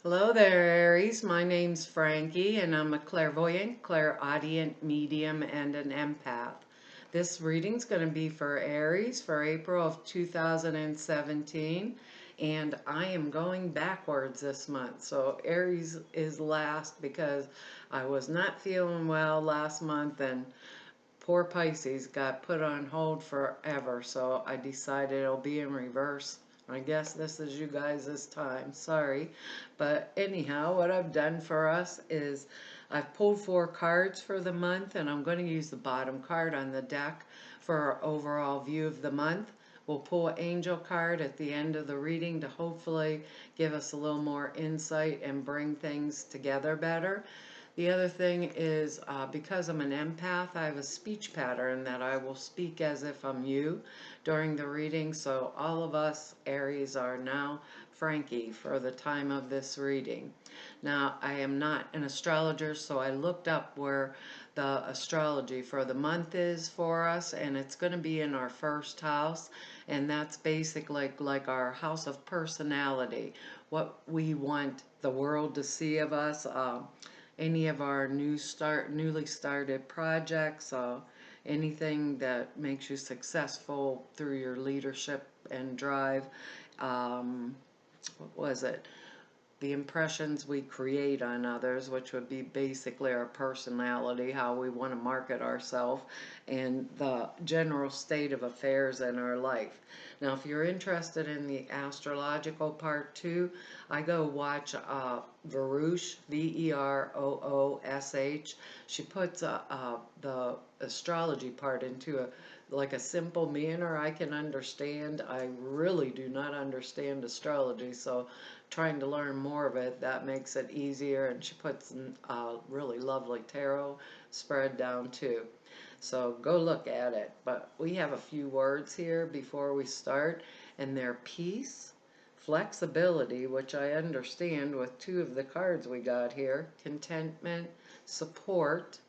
Hello there, Aries. My name's Frankie, and I'm a clairvoyant, clairaudient, medium, and an empath. This reading's going to be for Aries for April of 2017, and I am going backwards this month. So Aries is last because I was not feeling well last month, and poor Pisces got put on hold forever, so I decided it'll be in reverse. I guess this is you guys this time. Sorry. But anyhow, what I've done for us is I've pulled 4 cards for the month, and I'm going to use the bottom card on the deck for our overall view of the month. We'll pull an angel card at the end of the reading to hopefully give us a little more insight and bring things together better. The other thing is because I'm an empath, I have a speech pattern that I will speak as if I'm you during the reading. So all of us Aries are now Frankie for the time of this reading. Now, I am not an astrologer, so I looked up where the astrology for the month is for us, and it's going to be in our first house, and that's basically like our house of personality, what we want the world to see of us. Any of our newly started projects, anything that makes you successful through your leadership and drive. What was it? The impressions we create on others, which would be basically our personality, how we want to market ourselves, and the general state of affairs in our life. Now, if you're interested in the astrological part too, I go watch Veroush, Veroosh. She puts the astrology part into like a simple manner I can understand. I really do not understand astrology, so trying to learn more of it, that makes it easier, and she puts a really lovely tarot spread down too. So go look at it. But we have a few words here before we start, and they're peace, flexibility, which I understand with 2 of the cards we got here, contentment, support,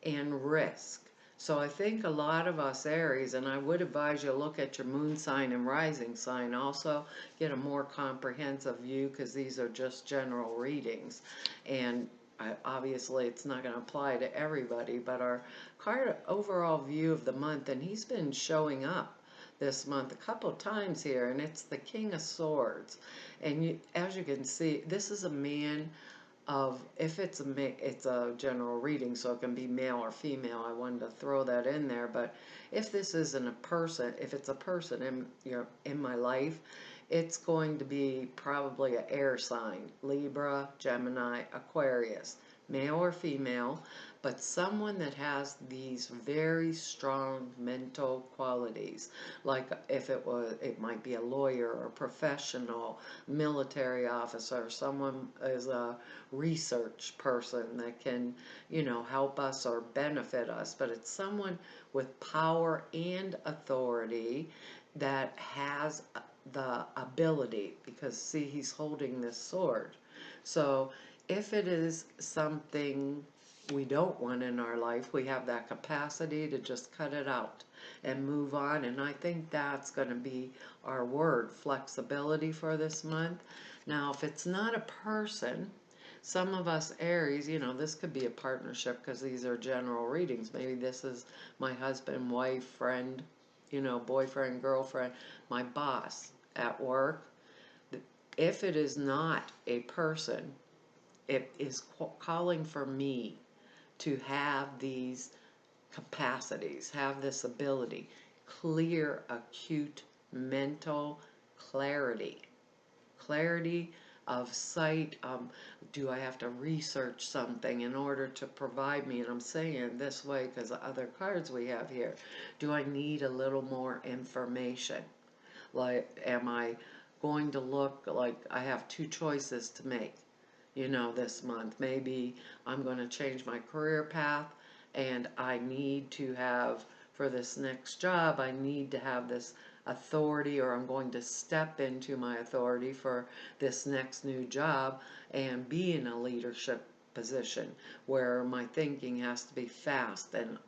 and risk. So I think a lot of us Aries, and I would advise you to look at your moon sign and rising sign also, get a more comprehensive view, because these are just general readings. And obviously it's not going to apply to everybody, but our card overall view of the month, and he's been showing up this month a couple of times here, and it's the King of Swords. And as you can see, this is a man of, if it's a general reading, so it can be male or female. I wanted to throw that in there. But if this isn't a person, if it's a person in my life, it's going to be probably an air sign: Libra, Gemini, Aquarius, male or female, but someone that has these very strong mental qualities. Like if it might be a lawyer or professional, military officer, someone is a research person that can, help us or benefit us, but it's someone with power and authority that has the ability, because see, he's holding this sword. So if it is something we don't want in our life, we have that capacity to just cut it out and move on. And I think that's going to be our word, flexibility, for this month. Now, if it's not a person, some of us Aries, this could be a partnership, because these are general readings. Maybe this is my husband, wife, friend, boyfriend, girlfriend, my boss at work. If it is not a person, it is calling for me to have these capacities, have this ability, clear, acute mental clarity, clarity of sight. Do I have to research something in order to provide me? And I'm saying it this way because the other cards we have here. Do I need a little more information? Like, am I going to look like I have 2 choices to make? This month. Maybe I'm going to change my career path, and I need to have, for this next job, I need to have this authority, or I'm going to step into my authority for this next new job and be in a leadership position where my thinking has to be fast, and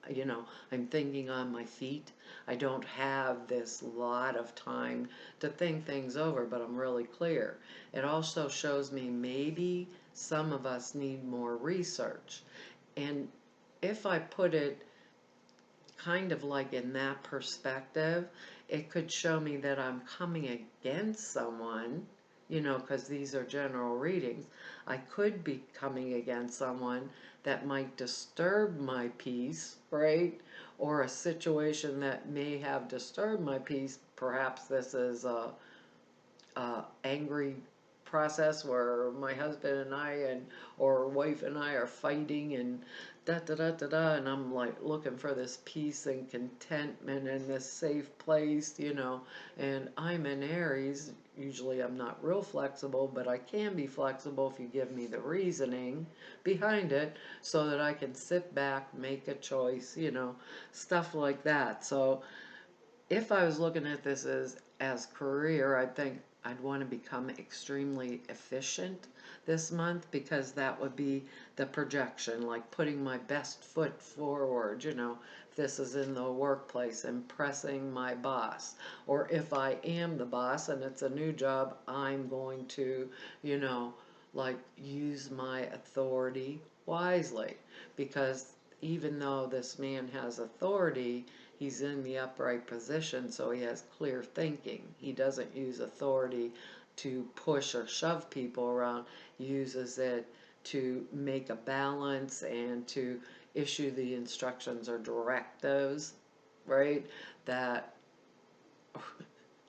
I'm thinking on my feet. I don't have this lot of time to think things over, but I'm really clear. It also shows me maybe some of us need more research. And if I put it kind of like in that perspective, it could show me that I'm coming against someone, because these are general readings. I could be coming against someone that might disturb my peace, right? Or a situation that may have disturbed my peace. Perhaps this is a angry process where my husband and I or wife and I are fighting, and da da da da da, and I'm like looking for this peace and contentment and this safe place, and I'm in Aries. Usually I'm not real flexible, but I can be flexible if you give me the reasoning behind it so that I can sit back, make a choice, stuff like that. So if I was looking at this as career, I think I'd want to become extremely efficient this month, because that would be the projection, like putting my best foot forward, if this is in the workplace, impressing my boss. Or if I am the boss and it's a new job, I'm going to, like use my authority wisely, because even though this man has authority, he's in the upright position, so he has clear thinking. He doesn't use authority to push or shove people around. He uses it to make a balance and to issue the instructions or directives, right? That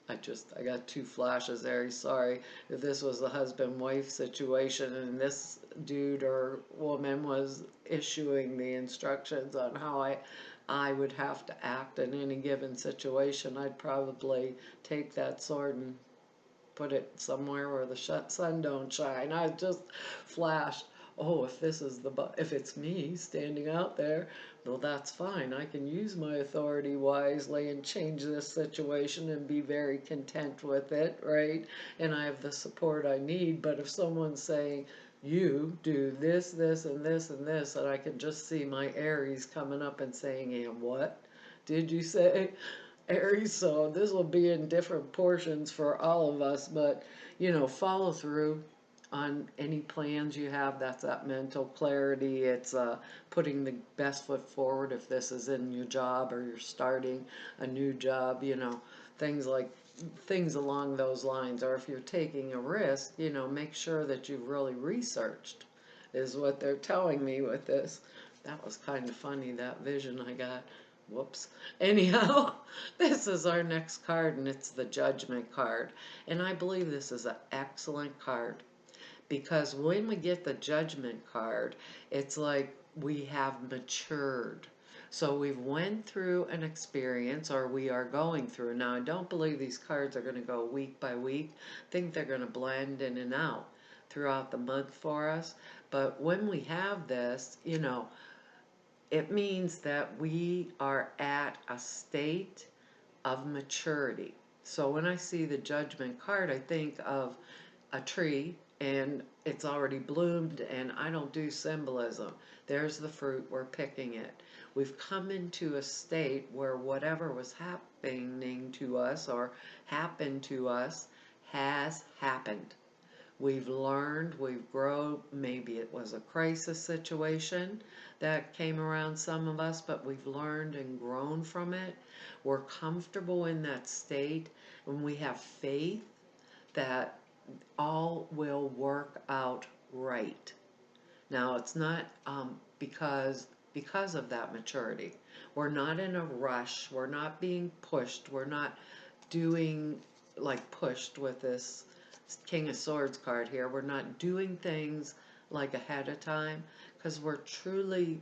I got two flashes there. Sorry if this was a husband-wife situation and this dude or woman was issuing the instructions on how I would have to act in any given situation. I'd probably take that sword and put it somewhere where the sun don't shine. I just flashed, oh, if it's me standing out there, well, that's fine. I can use my authority wisely and change this situation and be very content with it, right? And I have the support I need. But if someone's saying, you do this, this, and this, and this, and I can just see my Aries coming up and saying, and what did you say, Aries? So this will be in different portions for all of us, but follow through on any plans you have. That's that mental clarity. It's putting the best foot forward if this is in your job or you're starting a new job, things like things along those lines. Or if you're taking a risk, make sure that you've really researched, is what they're telling me with this. That was kind of funny, that vision I got. Whoops. Anyhow, this is our next card, and it's the Judgment card. And I believe this is an excellent card, because when we get the Judgment card, it's like we have matured. So we've went through an experience, or we are going through. Now, I don't believe these cards are going to go week by week. I think they're going to blend in and out throughout the month for us. But when we have this, it means that we are at a state of maturity. So when I see the Judgment card, I think of a tree, and it's already bloomed, and I don't do symbolism. There's the fruit, we're picking it. We've come into a state where whatever was happening to us or happened to us has happened. We've learned, we've grown. Maybe it was a crisis situation that came around some of us, but we've learned and grown from it. We're comfortable in that state, and we have faith that all will work out right. Now, it's not because of that maturity. We're not in a rush. We're not being pushed. We're not doing like pushed with this King of Swords card here. We're not doing things like ahead of time, because we're truly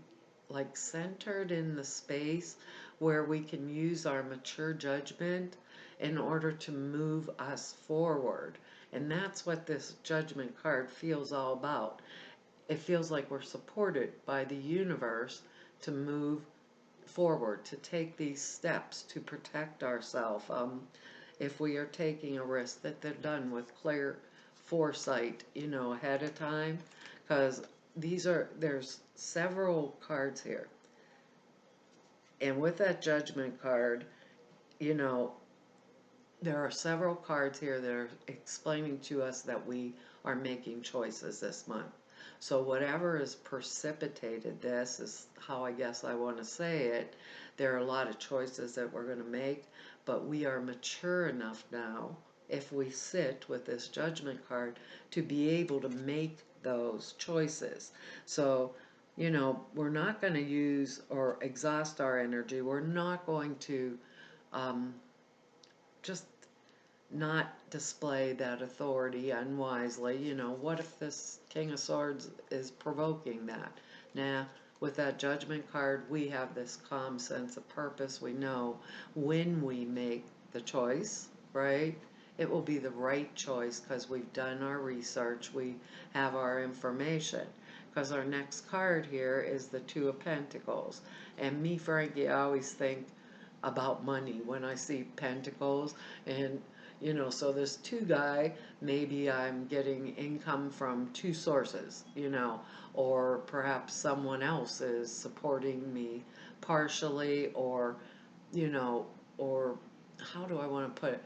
like centered in the space where we can use our mature judgment in order to move us forward. And that's what this Judgment card feels all about. It feels like we're supported by the universe to move forward, to take these steps to protect ourselves. If we are taking a risk, that they're done with clear foresight, ahead of time. Because there's several cards here. And with that Judgment card, you know, there are several cards here that are explaining to us that we are making choices this month. So whatever has precipitated this is how I guess I want to say it. There are a lot of choices that we're going to make, but we are mature enough now, if we sit with this Judgment card, to be able to make those choices. So, you know, we're not going to use or exhaust our energy. We're not going to um, just not display that authority unwisely. You know, what if this King of Swords is provoking that? Nah, with that Judgment card, we have this calm sense of purpose. We know when we make the choice, right? It will be the right choice because we've done our research, we have our information. Because our next card here is the Two of Pentacles. And me, Frankie, I always think about money when I see pentacles. And you know, so this two guy, maybe I'm getting income from two sources, you know, or perhaps someone else is supporting me partially, or, you know, or how do I want to put it?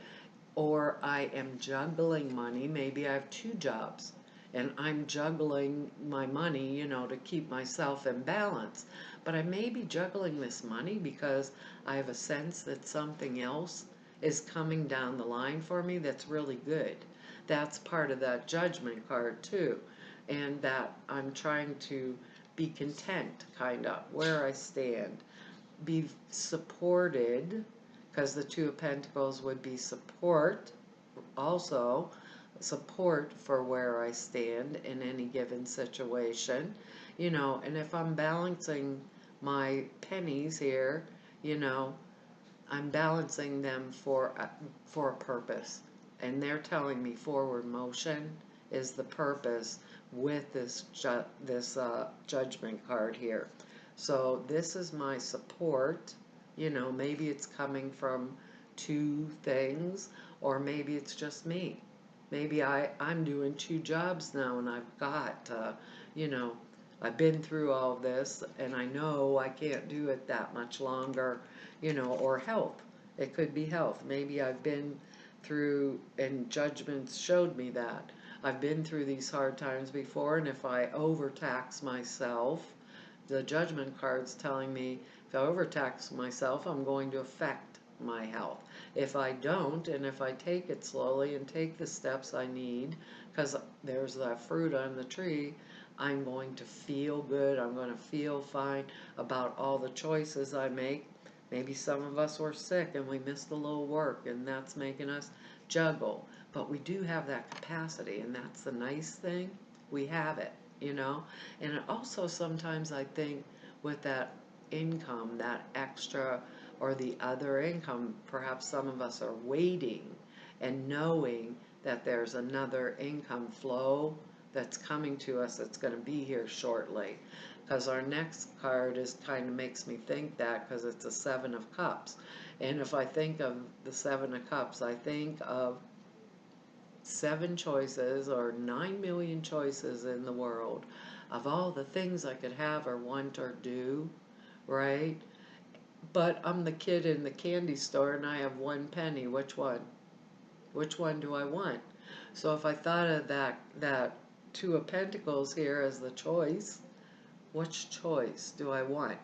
Or I am juggling money. Maybe I have two jobs and I'm juggling my money, you know, to keep myself in balance. But I may be juggling this money because I have a sense that something else is coming down the line for me that's really good. That's part of that Judgment card too. And that I'm trying to be content, kind of, where I stand. Be supported, because the Two of Pentacles would be support, also support for where I stand in any given situation, you know. And if I'm balancing my pennies here, you know, I'm balancing them for a purpose, and they're telling me forward motion is the purpose with this Judgment card here. So this is my support. You know, maybe it's coming from two things, or maybe it's just me. Maybe I'm doing two jobs now, and I've got, you know, I've been through all this, and I know I can't do it that much longer, you know, or health. It could be health. Maybe I've been through, and Judgments showed me that. I've been through these hard times before, and if I overtax myself, the Judgment card's telling me if I overtax myself, I'm going to affect my health. If I don't, and if I take it slowly and take the steps I need, because there's that fruit on the tree, I'm going to feel good. I'm going to feel fine about all the choices I make. Maybe some of us were sick and we missed a little work, and that's making us juggle. But we do have that capacity, and that's the nice thing. We have it, you know. And also sometimes I think with that income, that extra or the other income, perhaps some of us are waiting and knowing that there's another income flow that's coming to us that's going to be here shortly. Because our next card is kind of makes me think that, because it's a Seven of Cups. And if I think of the Seven of Cups, I think of 7 choices or 9 million choices in the world of all the things I could have or want or do, right? But I'm the kid in the candy store and I have 1 penny. Which one? Which one do I want? So if I thought of that Two of Pentacles here as the choice, which choice do I want?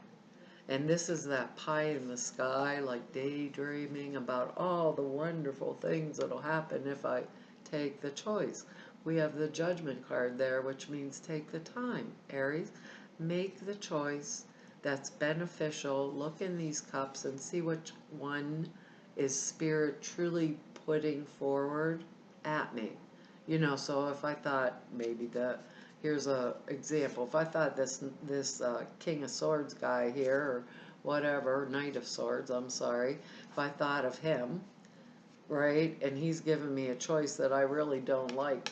And this is that pie in the sky, like daydreaming about all the wonderful things that'll happen if I take the choice. We have the Judgment card there, which means take the time, Aries. Make the choice that's beneficial. Look in these cups and see which one is Spirit truly putting forward at me. You know, so if I thought maybe here's a example. If I thought this King of Swords guy here, or whatever, Knight of Swords, I'm sorry, if I thought of him, right, and he's given me a choice that I really don't like,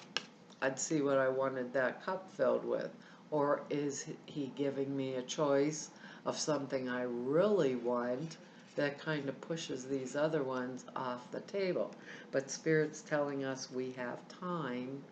I'd see what I wanted that cup filled with. Or is he giving me a choice of something I really want that kind of pushes these other ones off the table? But Spirit's telling us we have time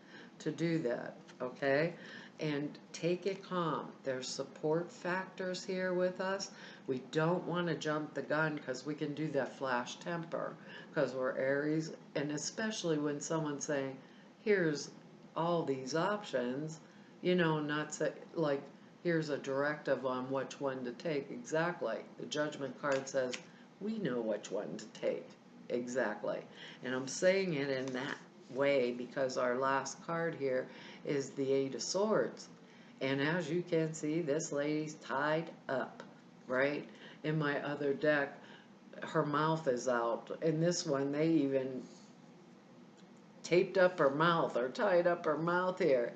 to do that, okay? And take it calm. There's support factors here with us. We don't want to jump the gun because we can do that flash temper because we're Aries, and especially when someone's saying, here's all these options, not say, like, here's a directive on which one to take. Exactly. The judgment card says, we know which one to take. Exactly. And I'm saying it in that way because our last card here is the Eight of Swords. And as you can see, this lady's tied up, right? In my other deck, her mouth is out. In this one, they even taped up her mouth or tied up her mouth here.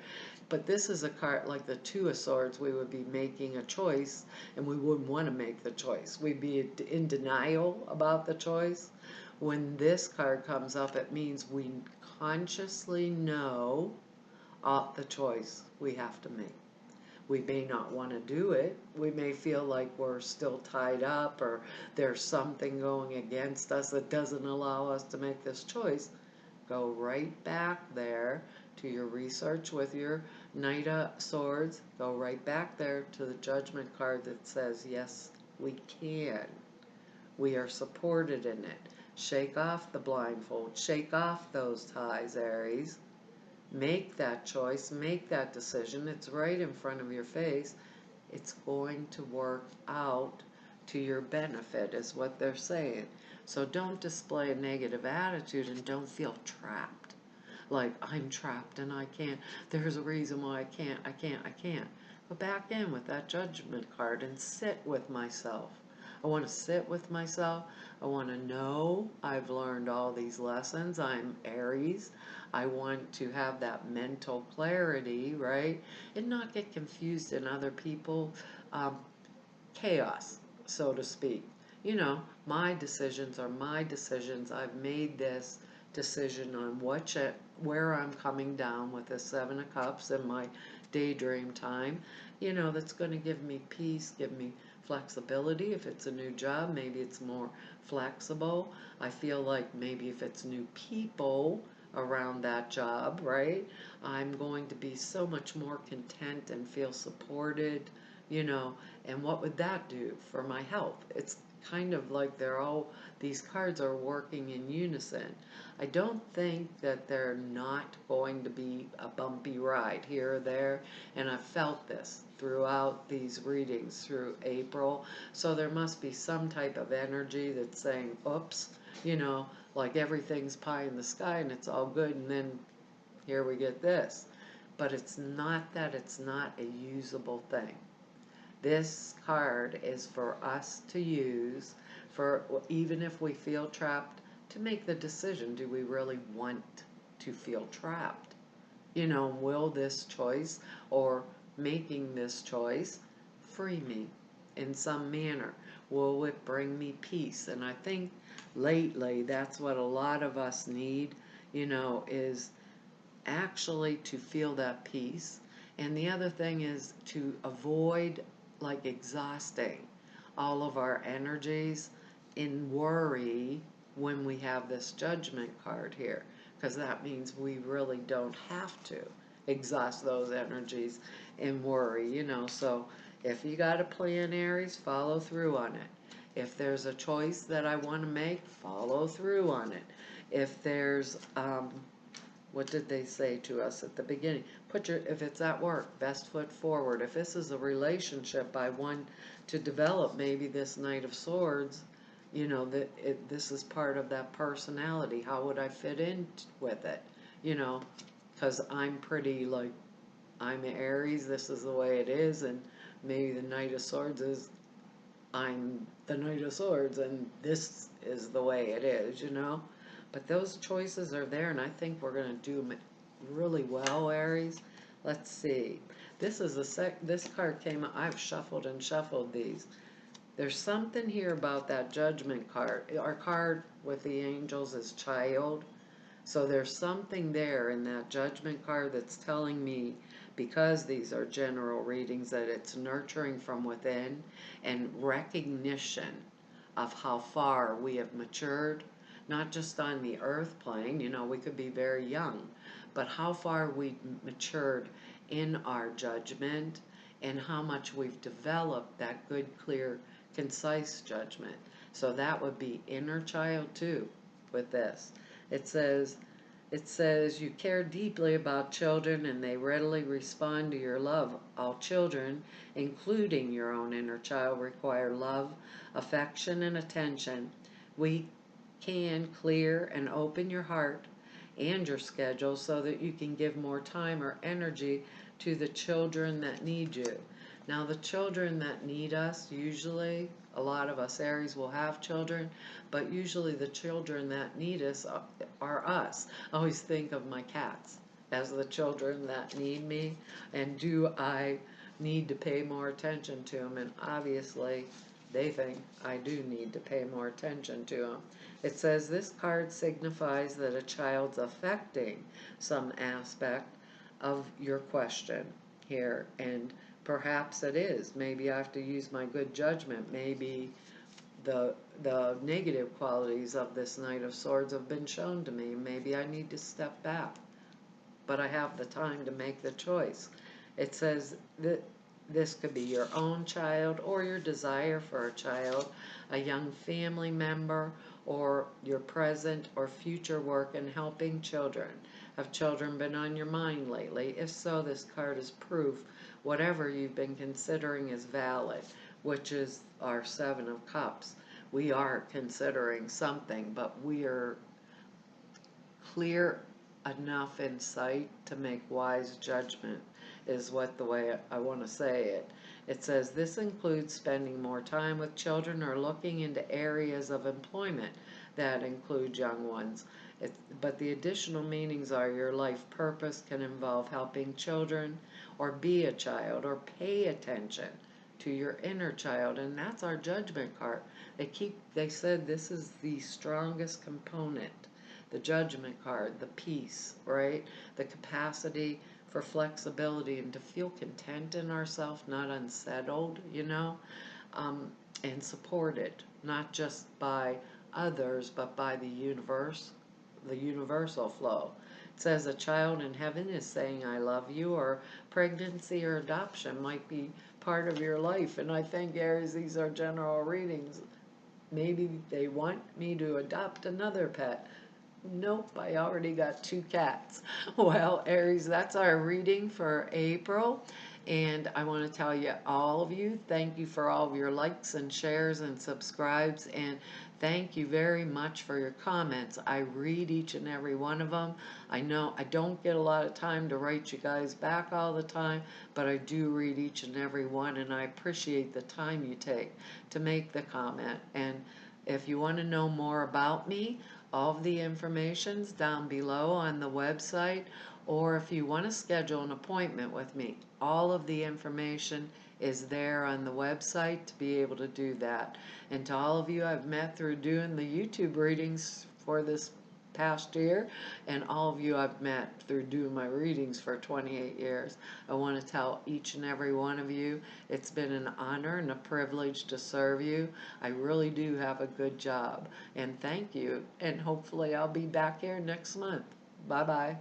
But this is a card like the Two of Swords. We would be making a choice and we wouldn't want to make the choice. We'd be in denial about the choice. When this card comes up, it means we consciously know the choice we have to make. We may not want to do it. We may feel like we're still tied up or there's something going against us that doesn't allow us to make this choice. Go right back there to your research with your Knight of Swords. Go right back there to the Judgment card that says, yes, we can. We are supported in it. Shake off the blindfold. Shake off those ties, Aries. Make that choice, make that decision. It's right in front of your face. It's going to work out to your benefit, is what they're saying. So don't display a negative attitude and don't feel trapped. Like, I'm trapped and I can't. There's a reason why I can't. Go back in with that Judgment card and sit with myself. I want to sit with myself. I want to know I've learned all these lessons. I'm Aries. I want to have that mental clarity, right? And not get confused in other people. Chaos, so to speak. My decisions are my decisions. I've made this decision on where I'm coming down with the Seven of Cups in my daydream time. That's going to give me peace, give me flexibility. If it's a new job, maybe it's more flexible. I feel like maybe if it's new people around that job, right? I'm going to be so much more content and feel supported, and what would that do for my health? It's kind of like these cards are working in unison. I don't think that they're not going to be a bumpy ride here or there, and I've felt this throughout these readings through April. So there must be some type of energy that's saying, oops, like everything's pie in the sky and it's all good, and then here we get this. But it's not that it's not a usable thing. This card is for us to use for even if we feel trapped, to make the decision, do we really want to feel trapped? Will this choice or making this choice free me in some manner? Will it bring me peace? And I think lately that's what a lot of us need, is actually to feel that peace. And the other thing is to avoid like exhausting all of our energies in worry when we have this Judgment card here, because that means we really don't have to exhaust those energies in worry, so if you got a plan, Aries, follow through on it. If there's a choice that I want to make, follow through on it. If there's what did they say to us at the beginning? If it's at work, best foot forward. If this is a relationship I want to develop, maybe this Knight of Swords, this is part of that personality. How would I fit in with it? Because I'm pretty like, I'm Aries, this is the way it is, and maybe the Knight of Swords is, I'm the Knight of Swords, and this is the way it is, But those choices are there, and I think we're going to do them really well, Aries. Let's see. This card came out. I've shuffled and shuffled these. There's something here about that Judgment card. Our card with the angels is child. So there's something there in that Judgment card that's telling me, because these are general readings, that it's nurturing from within and recognition of how far we have matured, not just on the earth plane. We could be very young, but how far we matured in our judgment and how much we've developed that good, clear, concise judgment. So that would be inner child too with this. It says it says you care deeply about children and they readily respond to your love. All children, including your own inner child, require love, affection, and attention. We can clear and open your heart and your schedule so that you can give more time or energy to the children that need you. Now, the children that need us, usually, a lot of us Aries will have children, but usually the children that need us are us. I always think of my cats as the children that need me, and do I need to pay more attention to them? And obviously, they think I do need to pay more attention to them. It says this card signifies that a child's affecting some aspect of your question here, and perhaps it is. Maybe I have to use my good judgment. Maybe the negative qualities of this Knight of Swords have been shown to me. Maybe I need to step back, but I have the time to make the choice. It says that this could be your own child or your desire for a child, a young family member, or your present or future work in helping children. Have children been on your mind lately? If so, this card is proof whatever you've been considering is valid, which is our Seven of Cups. We are considering something, but we are clear enough insight to make wise judgment, is what the way I want to say it. It says this includes spending more time with children or looking into areas of employment that include young ones. But the additional meanings are your life purpose can involve helping children or be a child or pay attention to your inner child, and that's our judgment card. They said this is the strongest component, the judgment card, the peace, right? The capacity for flexibility and to feel content in ourselves, not unsettled, and supported, not just by others, but by the universe, the universal flow. It says a child in heaven is saying, I love you, or pregnancy or adoption might be part of your life. And I think, Aries, these are general readings. Maybe they want me to adopt another pet. Nope, I already got 2 cats. Well, Aries, that's our reading for April. And I want to tell you, all of you, thank you for all of your likes and shares and subscribes. And thank you very much for your comments. I read each and every one of them. I know I don't get a lot of time to write you guys back all the time, but I do read each and every one. And I appreciate the time you take to make the comment. And if you want to know more about me, all of the information's down below on the website, or if you want to schedule an appointment with me, all of the information is there on the website to be able to do that. And to all of you I've met through doing the YouTube readings for this past year, and all of you I've met through doing my readings for 28 years. I want to tell each and every one of you, it's been an honor and a privilege to serve you. I really do have a good job, and thank you, and hopefully I'll be back here next month. Bye-bye.